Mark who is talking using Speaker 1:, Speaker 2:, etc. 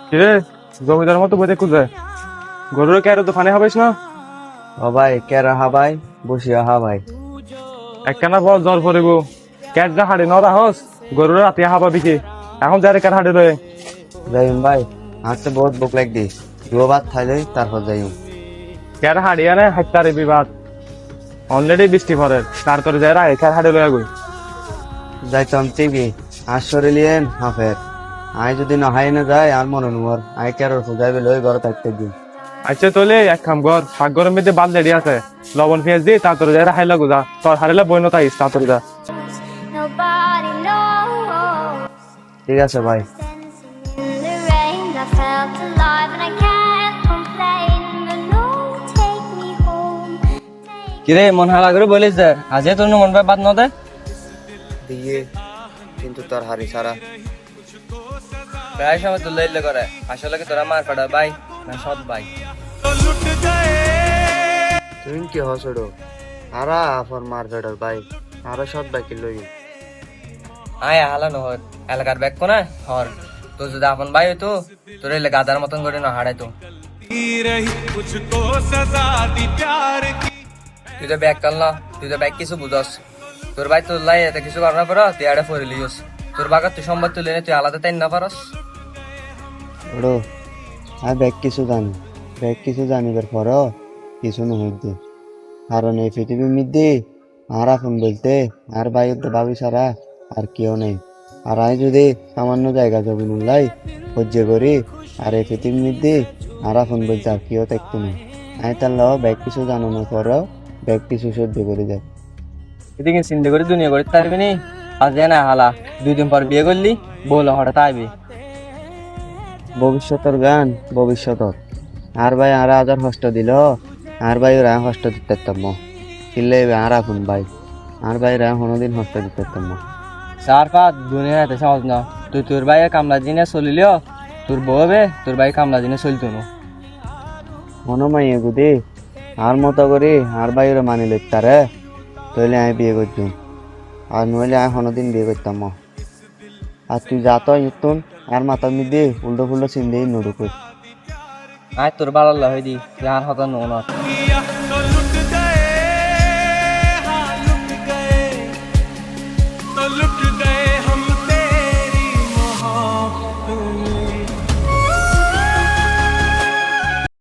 Speaker 1: কিরে জমিদার মতো বইতে খুঁজে গরুর ক্যারো তো ফানে হবেস না?
Speaker 2: ও ভাই কেরা হা ভাই বসিয়া হা ভাই
Speaker 1: একখানা বল জ্বর পড়িব ক্যাট যা হাড়ে নরা হস গরুর রাতে হাবাবি কি এখন যারে ক্যাট হাড়ে রয়ে
Speaker 2: যাইম ভাই হাঁটতে বহুত বুক লাগ দি দু ভাত খাইলে তারপর যাইম
Speaker 1: ক্যাট হাড়িয়া নে হাইতারে বিবাদ অলরেডি বৃষ্টি পড়ে তারপরে যাই রায় ক্যাট হাড়ে লয়ে গই
Speaker 2: যাইতাম ঠিকই আর শরীলিয়েন হাফের আই যদি নহাই না যায় আর মনে নুয়ার আই কেরর ফুজাইবে লই ঘর থাকতে দিন
Speaker 1: আচ্ছা তোলে এক খাম ঘর শাক গরম মধ্যে বাল রেডি আছে লবণ পেঁয়াজ দিয়ে তারপরে যাই রাহাই লাগু যা তোর হারিলে বইন তাইস তারপরে যা
Speaker 3: Nobody knows
Speaker 2: ঠিক আছে ভাই
Speaker 3: the rain. I felt alive and I can't complain. But no, take me home.
Speaker 4: কিরে মন হালা করে বলিস যে আজে তোর মন ভাই বাদ ন দে
Speaker 2: দিয়ে কিন্তু তোর হারি সারা
Speaker 4: প্রায় সময় তো লইলে করে আসলে কি তোরা মার পাড়া ভাই না সৎ ভাই
Speaker 2: তুই কি হসড়ো আরা আফর মার ফেডর ভাই আরো সৎ ভাই কি লই
Speaker 4: আয় হালা নহর এলাকার ব্যাগ কোনা হর তো যদি আপন ভাই হইতো তোর এলে গাদার মতন করে না হারাই তো তুই তো ব্যাগ কাল না তুই তো ব্যাগ কিছু বুঝস তোর ভাই তোর লাই এত কিছু করার পর তুই আড়ে ফরে লিয়স তোর বাগার তুই সম্বাদ তুলে নে তুই আলাদা তাই না পারস
Speaker 2: ওড়ো আর ব্যাগ কিছু জানি ব্যাগ কিছু জানিবার পরও কিছু নহইতে কারণ এই পৃথিবীর মধ্যে আর আপন বলতে আর ভাই ভাবি সারা আর কেউ নেই আর আমি যদি সামান্য জায়গা জমি নুলাই সহ্য করি আর এই পৃথিবীর মধ্যে আর আপন বলতে আর কেউ থাকতো না আমি তার ল ব্যাগ কিছু জানানোর পরও ব্যাগ কিছু সহ্য করে যায়
Speaker 4: এদিকে চিন্তা করে দুনিয়া করে পারবি নি আজ না হালা 2 দিন পর বিয়ে করলি বল হঠাৎ আইবি
Speaker 2: ভবিষ্যতের গান ভবিষ্যতর আর ভাই আর আজার কষ্ট দিল আর ভাই ওরা কষ্ট দিতে পারতাম কিনলে আর আপন ভাই আর ভাই রা কোনোদিন কষ্ট দিতে পারতাম
Speaker 4: চার পাঁচ দুনিয়া হাতে সহজ না তুই তোর ভাই কামলা দিনে চলিলিও তোর বউ হবে তোর ভাই কামলা দিনে চলতো না
Speaker 2: মনোমাইয়ে গুদি আর মতো করি আর ভাই ওরা মানি লিখতারে তৈলে আমি বিয়ে করতাম আর নইলে আমি কোনোদিন বিয়ে করতাম আর তুই যা তো ইতুন আর মাথার মধ্যে উল্টো ফুল্টো চিন্দেই নুডুকুই
Speaker 4: আয় তোর ভালো হয়ে দি আর হতো না
Speaker 5: तो लुट गए हाँ लुट गए तो लुट गए